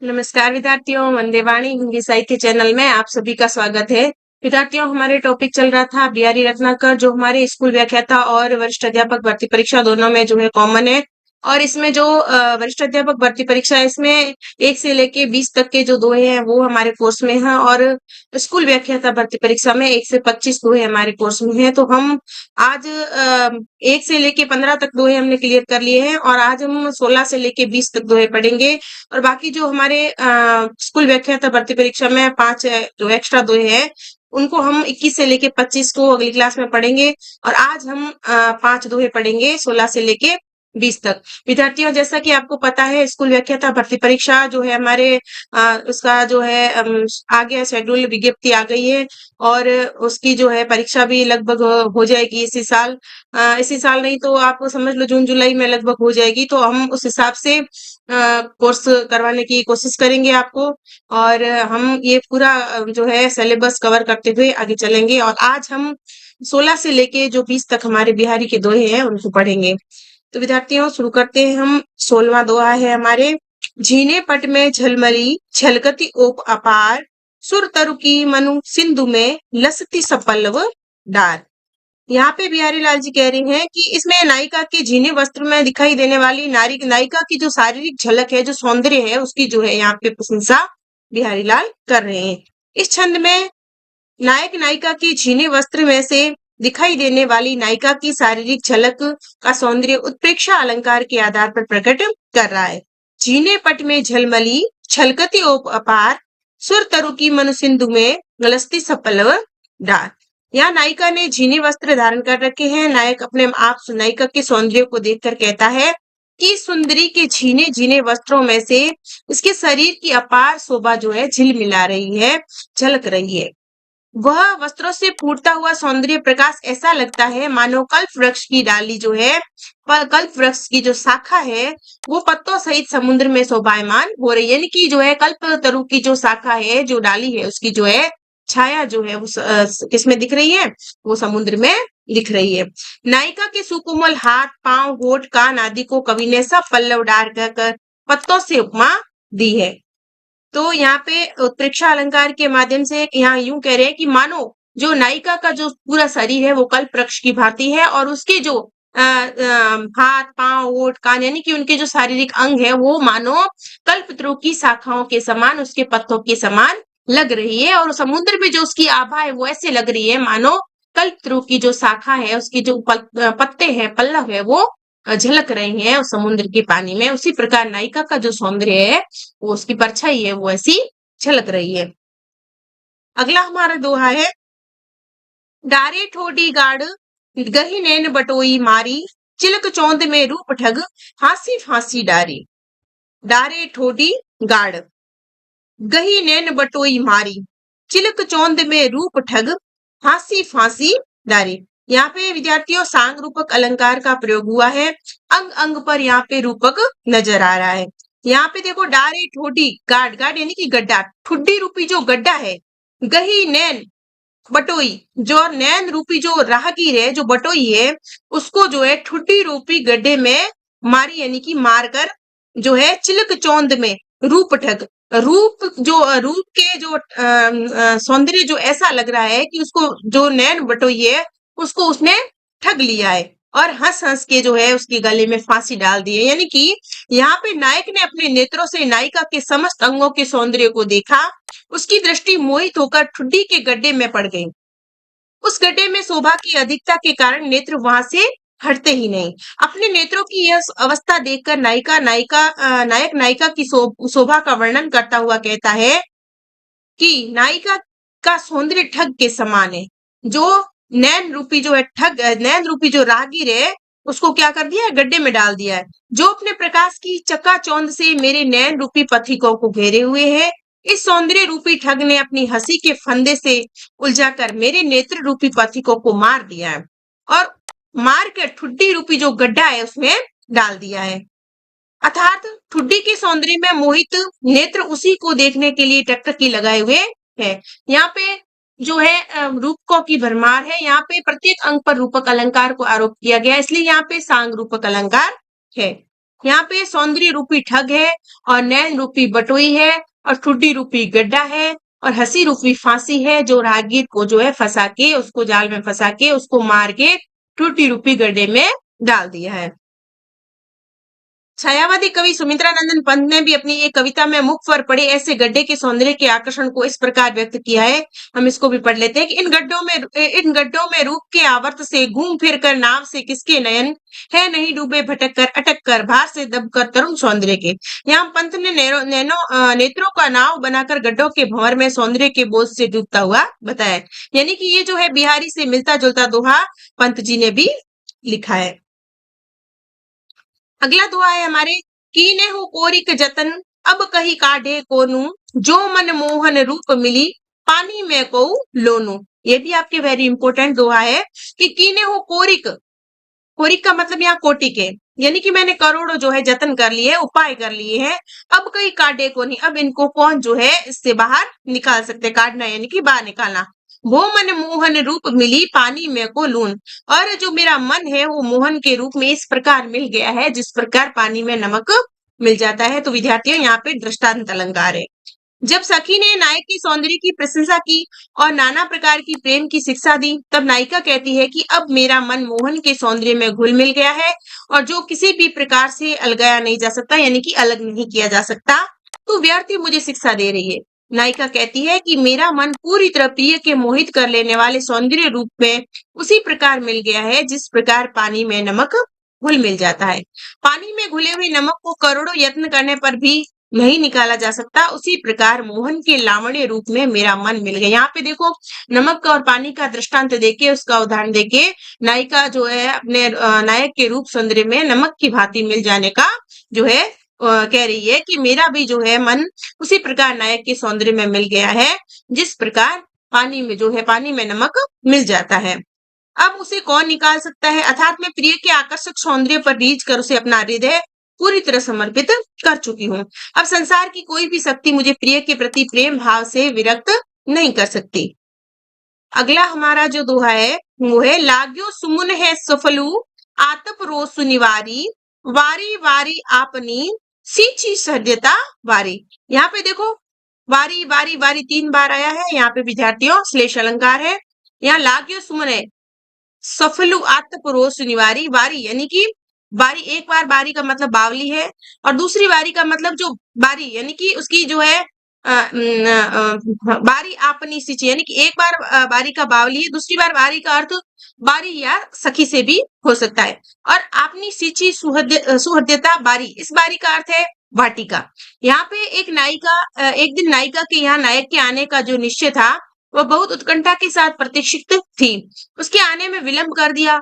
नमस्कार विद्यार्थियों, वंदे वाणी हिंदी साहित्य चैनल में आप सभी का स्वागत है। विद्यार्थियों, हमारे टॉपिक चल रहा था बिहारी रत्नाकर, जो हमारे स्कूल व्याख्याता और वरिष्ठ अध्यापक भर्ती परीक्षा दोनों में जो है कॉमन है। और इसमें जो वरिष्ठ अध्यापक भर्ती परीक्षा है, इसमें 1 से लेके 20 तक के जो दोहे हैं वो हमारे कोर्स में हैं, और स्कूल व्याख्याता भर्ती परीक्षा में 1 से 25 दोहे हमारे कोर्स में हैं। तो हम आज 1 से लेके 15 तक दोहे हमने क्लियर कर लिए हैं, और आज हम 16 से लेके 20 तक दोहे पढ़ेंगे। और बाकी जो हमारे स्कूल व्याख्याता भर्ती परीक्षा में 5 जो एक्स्ट्रा दोहे हैं, उनको हम 21 से लेके 25 को अगली क्लास में पढ़ेंगे। और आज हम 5 दोहे पढ़ेंगे 16 से लेके 20 तक। विद्यार्थियों, जैसा कि आपको पता है, स्कूल व्याख्याता भर्ती परीक्षा जो है हमारे उसका जो है आ गया शेड्यूल, विज्ञप्ति आ गई है, और उसकी जो है परीक्षा भी लगभग हो जाएगी इसी साल। इसी साल नहीं तो आप समझ लो जून जुलाई में लगभग हो जाएगी। तो हम उस हिसाब से कोर्स करवाने की कोशिश करेंगे आपको, और हम ये पूरा जो है सिलेबस कवर करते हुए आगे चलेंगे। और आज हम 16 से लेके जो 20 तक हमारे बिहारी के दोहे हैं उनको पढ़ेंगे। तो विद्यार्थियों, शुरू करते हैं हम। 16वां दोहा है हमारे। झीने पट में झलमली छलकती ओप अपार, सुर तरु की मनु सिंधु में लसती सपल्लव डार। यहाँ पे बिहारी लाल जी कह रही हैं कि इसमें नायिका के झीने वस्त्र में दिखाई देने वाली नायिका की जो शारीरिक झलक है, जो सौंदर्य है, उसकी जो है यहाँ पे प्रशंसा बिहारी लाल कर रहे हैं। इस छंद में नायक नायिका के झीने वस्त्र में से दिखाई देने वाली नायिका की शारीरिक झलक का सौंदर्य उत्प्रेक्षा अलंकार के आधार पर प्रकट कर रहा है। झीने पट में झलमली छलकती ओप अपार, सुर तरु की मनु सिंधु में गलस्ती सपल्लव डार। यहाँ नायिका ने झीने वस्त्र धारण कर रखे हैं। नायक अपने आप नायिका के सौंदर्य को देखकर कहता है कि सुंदरी के झीने झीने वस्त्रों में से उसके शरीर की अपार शोभा जो है झिलमिला रही है, झलक रही है। वह वस्त्रों से फूटता हुआ सौंदर्य प्रकाश ऐसा लगता है मानो कल्प वृक्ष की डाली जो है, कल्प वृक्ष की जो शाखा है वो पत्तों सहित समुद्र में शोभायमान हो रही है। यानी कि जो है कल्प तरु की जो शाखा है, जो डाली है, उसकी जो है छाया जो है वो किसमें दिख रही है? वो समुद्र में दिख रही है। नायिका के सुकोमल हाथ, पांव, होठ, कान आदि को कवि ने सब पल्लव डार कर पत्तों से उपमा दी है। तो यहाँ पे उत्प्रेक्षा अलंकार के माध्यम से यहाँ यूं कह रहे हैं कि मानो जो नायिका का जो पूरा शरीर है वो कल्प वृक्ष की भांति है, और उसके जो हाथ, पांव, ओठ, कान, यानी कि उनके जो शारीरिक अंग है वो मानो कल्पतरु की शाखाओं के समान, उसके पत्तों के समान लग रही है। और समुद्र में जो उसकी आभा है वो ऐसे लग रही है मानो कल्पतरु की जो शाखा है, उसके जो पत्ते हैं, पल्लव है, वो झलक रही हैं उस समुद्र के पानी में। उसी प्रकार नायिका का जो सौंदर्य है, वो उसकी परछाई है, वो ऐसी झलक रही है। अगला हमारा दोहा है। डारे ठोडी गाड़ गही नैन बटोई मारी, चिलक चौंद में रूप ठग हासी फांसी डारी। डारे ठोडी गाड़ गही नैन बटोई मारी, चिलक चौंद में रूप ठग हासी फांसी डारी। यहाँ पे विद्यार्थियों सांग रूपक अलंकार का प्रयोग हुआ है। अंग अंग पर यहाँ पे रूपक नजर आ रहा है। यहाँ पे देखो, डारे ठोडी गाड़, गाड़ यानी कि गड्ढा, ठुड्डी रूपी जो गड्ढा है, गही नैन बटोई, जो नैन रूपी जो राहगीर है, जो बटोई है, उसको जो है ठुड्डी रूपी गड्ढे में मारी, यानी कि मारकर जो है चिलक चौंद में रूप ठग, रूप के जो सौंदर्य जो ऐसा लग रहा है कि उसको जो नैन बटोई है उसको उसने ठग लिया है, और हंस हंस के जो है उसके गले में फांसी डाल दी है। यानी कि यहाँ पे नायक ने अपने नेत्रों से नायिका के समस्त अंगों के सौंदर्य को देखा। उसकी दृष्टि मोहित होकर ठुड्डी के गड्ढे में पड़ गई। उस गड्ढे में शोभा की अधिकता के कारण नेत्र वहां से हटते ही नहीं। अपने नेत्रों की यह अवस्था देखकर नायक नायिका की शोभा का वर्णन करता हुआ कहता है कि नायिका का सौंदर्य ठग के समान है। जो नैन रूपी जो है ठग, नैन रूपी जो राहगीर है, उसको क्या कर दिया है? गड्ढे में डाल दिया है। जो अपने प्रकाश की चकाचौंध से मेरे नैन रूपी पथिकों को घेरे हुए है, इस सौंदर्य रूपी ठग ने अपनी हंसी के फंदे से उलझाकर मेरे नेत्र रूपी पथिकों को मार दिया है, और मार कर ठुड्डी रूपी जो गड्ढा है उसमें डाल दिया है। अर्थात ठुड्डी के सौंदर्य में मोहित नेत्र उसी को देखने के लिए टकटकी लगाए हुए है। यहाँ पे जो है रूपकों की भरमार है। यहाँ पे प्रत्येक अंग पर रूपक अलंकार को आरोप किया गया, इसलिए यहाँ पे सांग रूपक अलंकार है। यहाँ पे सौंदर्य रूपी ठग है और नैन रूपी बटोई है और ठुड्डी रूपी गड्ढा है और हंसी रूपी फांसी है जो राहगीर को जो है फंसा के उसको जाल में फंसा के उसको मार के ठुड्डी रूपी गड्ढे में डाल दिया है। छायावादी कवि सुमित्रा नंदन पंत ने भी अपनी एक कविता में मुख पर पड़े ऐसे गड्ढे के सौंदर्य के आकर्षण को इस प्रकार व्यक्त किया है। हम इसको भी पढ़ लेते हैं कि इन गड्ढों में रूप के आवर्त से घूम फिर कर नाव से किसके नयन है नहीं डूबे भटक कर अटक कर भार से दब कर तरुण सौंदर्य के। यहाँ पंत ने नेत्रों का नाव बनाकर गड्ढों के भंवर में सौंदर्य के बोझ से डूबता हुआ बताया है। यानी कि ये जो है बिहारी से मिलता जुलता दोहा पंत जी ने भी लिखा है। अगला दुआ है हमारे, कीने हो कोरिक जतन अब कही काढ़े कोनू जो मन मोहन रूप मिली पानी में को लोनू। ये भी आपके वेरी इंपॉर्टेंट दुआ है कि कीने हो कोरिक। कोरिक का मतलब यहाँ कोटि के, यानी कि मैंने करोड़ों जो है जतन कर लिए, उपाय कर लिए हैं, अब कहीं काटे को नहीं, अब इनको कौन जो है इससे बाहर निकाल सकते, काटना यानी कि बाहर निकालना। वो मन मोहन रूप मिली पानी में को लून, और जो मेरा मन है वो मोहन के रूप में इस प्रकार मिल गया है जिस प्रकार पानी में नमक मिल जाता है। तो विद्यार्थियों यहाँ पे दृष्टांत अलंकार है। जब सखी ने नायक की सौंदर्य की प्रशंसा की और नाना प्रकार की प्रेम की शिक्षा दी, तब नायिका कहती है कि अब मेरा मन मोहन के सौंदर्य में घुल मिल गया है और जो किसी भी प्रकार से अलगाया नहीं जा सकता, यानी कि अलग नहीं किया जा सकता। तो व्यर्थी मुझे शिक्षा दे रही है। नायिका कहती है कि मेरा मन पूरी तरह प्रिय के मोहित कर लेने वाले सौंदर्य रूप में उसी प्रकार मिल गया है जिस प्रकार पानी में नमक घुल मिल जाता है। पानी में घुले हुए नमक को करोड़ों यत्न करने पर भी नहीं निकाला जा सकता, उसी प्रकार मोहन के लावण्य रूप में मेरा मन मिल गया। यहाँ पे देखो, नमक का और पानी का दृष्टांत देके, उसका उदाहरण देके नायिका जो है अपने नायक के रूप सौंदर्य में नमक की भांति मिल जाने का जो है कह रही है कि मेरा भी जो है मन उसी प्रकार नायक के सौंदर्य में मिल गया है जिस प्रकार पानी में जो है पानी में नमक मिल जाता है। अब उसे कौन निकाल सकता है, अर्थात मैं प्रिय के आकर्षक सौंदर्य पर रीझ कर उसे अपना हृदय पूरी तरह समर्पित कर चुकी हूँ। अब संसार की कोई भी शक्ति मुझे प्रिय के प्रति प्रेम भाव से विरक्त नहीं कर सकती। अगला हमारा जो दोहा है वो है, लाग्यो सुमुन है सफलू आतप रोसु निवारी वारी वारी आपनी सींची सह्यता वारी। यहाँ पे देखो, वारी वारी वारी 3 बार आया है। यहाँ पे विद्यार्थियों श्लेष अलंकार है। यहाँ लाग्यो सुमन है, सफलु आत्मपरोस निवारी वारी, यानी कि बारी, एक बार बारी का मतलब बावली है और दूसरी बारी का मतलब जो बारी यानी कि उसकी जो है बारी आपनी सिंची, यानी कि एक बार बारी का बावली है, दूसरी बार बारी का अर्थ बारी या सखी से भी हो सकता है। और आपनी सिंची सुहृदयता बारी, इस बारी का अर्थ है वाटिका। यहाँ पे एक दिन नायिका के यहाँ नायक के आने का जो निश्चय था वह बहुत उत्कंठा के साथ प्रतीक्षित थी। उसके आने में विलंब कर दिया।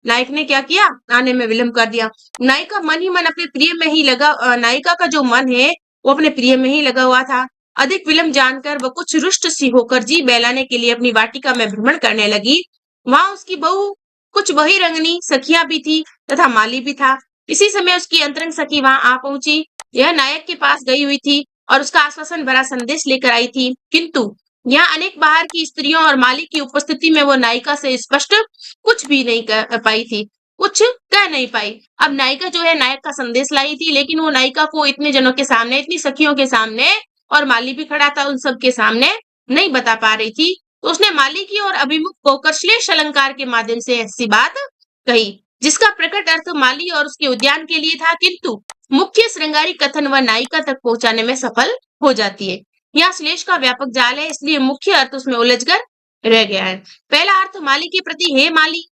नायक ने क्या किया, आने में विलंब कर दिया। नायिका मन ही मन अपने प्रिय में ही नायिका का जो मन है वो अपने प्रिय में ही लगा हुआ था। अधिक विलंब जानकर वह कुछ रुष्ट सी होकर जी बहलाने के लिए अपनी वाटिका में भ्रमण करने लगी। वहां उसकी बहू, कुछ बहिरंगनी सखियां भी थी तथा माली भी था। इसी समय उसकी अंतरंग सखी वहां आ पहुंची। यह नायक के पास गई हुई थी और उसका आश्वासन भरा संदेश लेकर आई थी, किंतु यहाँ अनेक बाहर की स्त्रियों और मालिक की उपस्थिति में वो नायिका से स्पष्ट कुछ भी नहीं कह पाई थी, कुछ कह नहीं पाई। अब नायिका जो है नायक का संदेश लाई थी, लेकिन वो नायिका को इतने जनों के सामने, इतनी सखियों के सामने, और माली भी खड़ा था उन सब के सामने, नहीं बता पा रही थी। तो उसने माली की ओर अभिमुख होकर श्लेष अलंकार के माध्यम से ऐसी बात कही जिसका प्रकट अर्थ माली और उसके उद्यान के लिए था, किंतु मुख्य श्रृंगारी कथन वह नायिका तक पहुंचाने में सफल हो जाती है। यहाँ श्लेष का व्यापक जाल है, इसलिए मुख्य अर्थ उसमें उलझकर रह गया है। पहला अर्थ माली के प्रति, हे माली,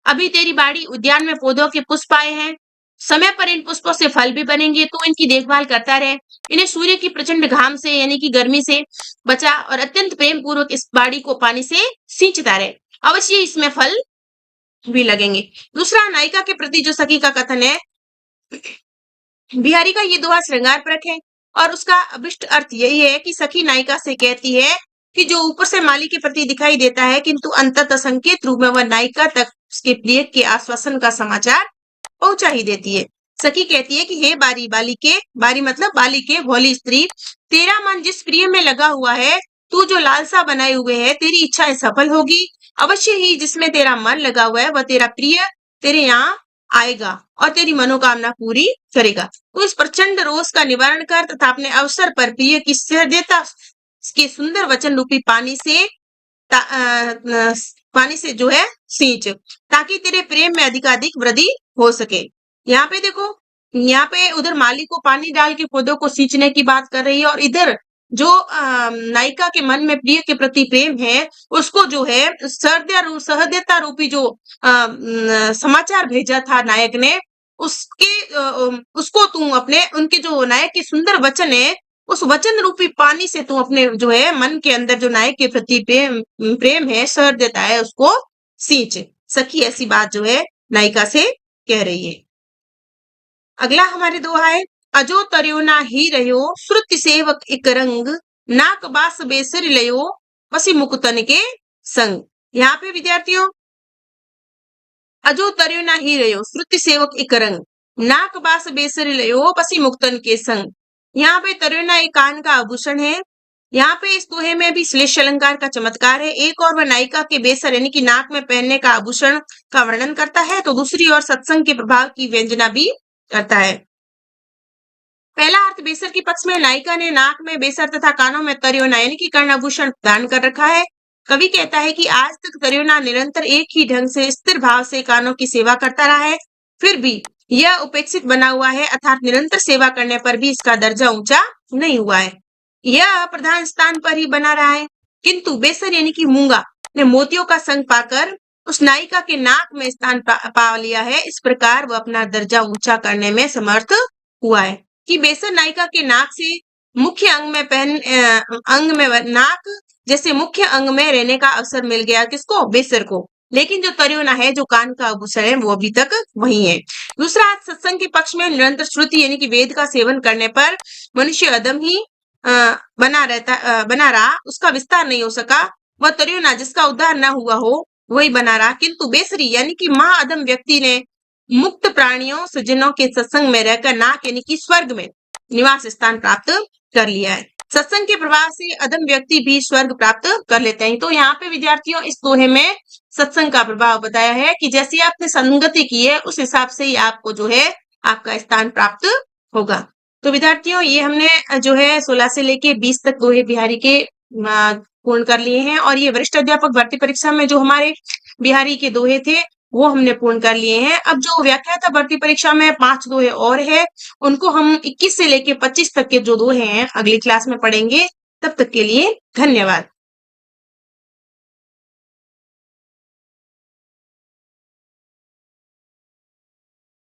अभी तेरी बाड़ी उद्यान में पौधों के पुष्प आए हैं, समय पर इन पुष्पों से फल भी बनेंगे, तो इनकी देखभाल करता रहे। इन्हें सूर्य की प्रचंड घाम से यानी कि गर्मी से बचा और अत्यंत प्रेम पूर्वक इस बाड़ी को पानी से सींचता रहे, अवश्य इसमें फल भी लगेंगे। दूसरा, नायिका के प्रति जो सखी का कथन है, बिहारी का ये दोहा श्रृंगार परक है और उसका अभिष्ट अर्थ यही है कि सखी नायिका से कहती है कि जो ऊपर से माली के प्रति दिखाई देता है, किंतु अंततः संकेत रूप में वह नायिका तक उसके प्रिय के आश्वासन का समाचार पहुंचा ही देती है। सखी कहती है कि हे बारी, बाली के, बारी मतलब बाली के, भोली स्त्री, तेरा मन जिस प्रिय में लगा हुआ है, तू जो लालसा बनाए हुए है, तेरी इच्छाएं सफल होगी अवश्य ही। जिसमें तेरा मन लगा हुआ है वह तेरा प्रिय तेरे यहाँ आएगा और तेरी मनोकामना पूरी करेगा। तो इस प्रचंड रोष का निवारण कर तथा अपने अवसर पर प्रिय की सहृदयता के सुंदर वचन रूपी पानी से जो है सींच, ताकि तेरे प्रेम में अधिकाधिक वृद्धि हो सके। यहाँ पे देखो, यहाँ पे उधर माली को पानी डाल के पौधों को सींचने की बात कर रही है और इधर जो नायिका के मन में प्रिय के प्रति प्रेम है उसको जो है सहृदयता रूपी जो समाचार भेजा था नायक ने, उसको तू अपने उनके जो नायक के सुंदर वचन है उस वचन रूपी पानी से तू अपने जो है मन के अंदर जो नायक के प्रति प्रेम है, सहृदयता है, उसको सींच। सखी ऐसी बात जो है नायिका से कह रही है। अगला हमारे दोहा है, अजो तरियो ना ही रहो श्रुति सेवक एक रंग, नाक बास बेसर लयो पसी मुकुतन के संग। यहाँ पे विद्यार्थियों, अजो तरियो ना ही रहो श्रुति सेवक एक रंग, नाक बास बेसर लयो पसी मुक्तन के संग। यहाँ पे तरुणा एक कान का आभूषण है। यहाँ पे इस दोहे में भी श्लेष अलंकार का चमत्कार है। एक और वह नायिका के बेसर यानी कि नाक में पहनने का आभूषण का वर्णन करता है, तो दूसरी ओर सत्संग के प्रभाव की व्यंजना भी करता है। पहला अर्थ, बेसर के पक्ष में नायिका ने नाक में बेसर तथा कानों में तरियोना यानी कि कर्णाभूषण दान कर रखा है। कवि कहता है कि आज तक तरियोना निरंतर एक ही ढंग से स्थिर भाव से कानों की सेवा करता रहा है, फिर भी यह उपेक्षित बना हुआ है, अर्थात निरंतर सेवा करने पर भी इसका दर्जा ऊंचा नहीं हुआ है, यह प्रधान स्थान पर ही बना रहा है। किंतु बेसर यानी कि मूंगा ने मोतियों का संग पाकर उस नायिका के नाक में स्थान पा लिया है। इस प्रकार वह अपना दर्जा ऊंचा करने में समर्थ हुआ है कि बेसर नायिका के नाक से मुख्य अंग में नाक जैसे मुख्य अंग में रहने का अवसर मिल गया किसको, बेसर को। लेकिन जो तरियोना है, जो कान का आभूषण है, वो अभी तक वही है। दूसरा, सत्संग के पक्ष में निरंतर श्रुति यानी कि वेद का सेवन करने पर मनुष्य अदम ही बना रहा, उसका विस्तार नहीं हो सका। वह तरियोना जिसका उद्धार न हुआ हो वही बना रहा। किंतु बेसरी यानी कि महाअदम व्यक्ति ने मुक्त प्राणियों सज्जनों के सत्संग में रहकर नाक यानी कि स्वर्ग में निवास स्थान प्राप्त कर लिया है। सत्संग के प्रभाव से अदम व्यक्ति भी स्वर्ग प्राप्त कर लेते हैं। तो यहाँ पे विद्यार्थियों इस दोहे में सत्संग का प्रभाव बताया है कि जैसी आपने संगति की है उस हिसाब से ही आपको जो है आपका स्थान प्राप्त होगा। तो विद्यार्थियों, ये हमने जो है 16 से लेके 20 तक दोहे बिहारी के पूर्ण कर लिए हैं और ये वरिष्ठ अध्यापक भर्ती परीक्षा में जो हमारे बिहारी के दोहे थे वो हमने पूर्ण कर लिए हैं। अब जो व्याख्याता भर्ती परीक्षा में 5 दोहे और है, उनको हम 21 से लेके 25 तक के जो दोहे हैं अगली क्लास में पढ़ेंगे। तब तक के लिए धन्यवाद।